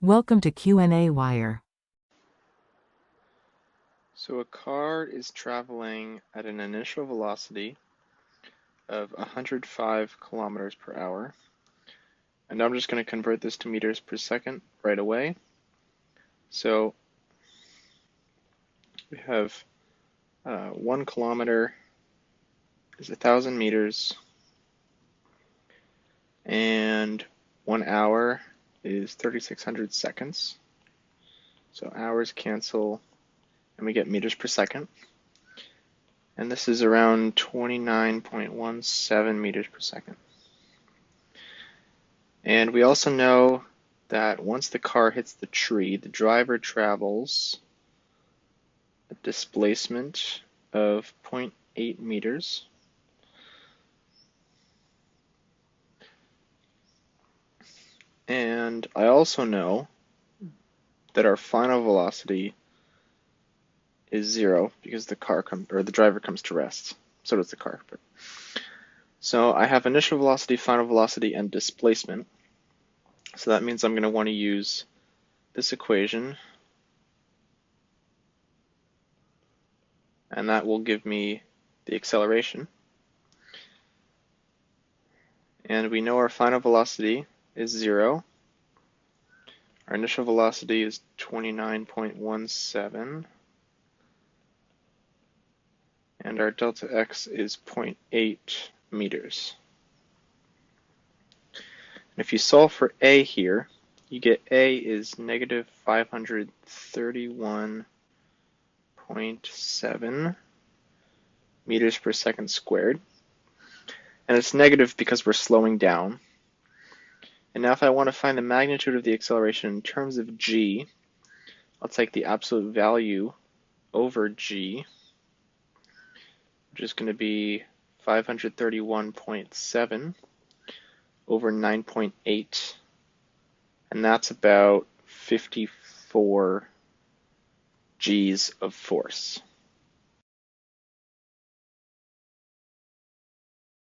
Welcome to qnawire. So a car is traveling at an initial velocity of 105 kilometers per hour. And I'm just going to convert this to meters per second right away. So we have 1 kilometer is 1,000 meters, and 1 hour is 3,600 seconds. So hours cancel, and we get meters per second. And this is around 29.17 meters per second. And we also know that once the car hits the tree, the driver travels a displacement of 0.8 meters. And I also know that our final velocity is 0 because the driver comes to rest. So does the car. So I have initial velocity, final velocity, and displacement. So that means I'm going to want to use this equation, and that will give me the acceleration. And we know our final velocity is 0. Our initial velocity is 29.17. And our delta x is 0.8 meters. And if you solve for a here, you get a is negative 531.7 meters per second squared. And it's negative because we're slowing down. And now if I want to find the magnitude of the acceleration in terms of g, I'll take the absolute value over g, which is going to be 531.7 over 9.8, and that's about 54 Gs of force.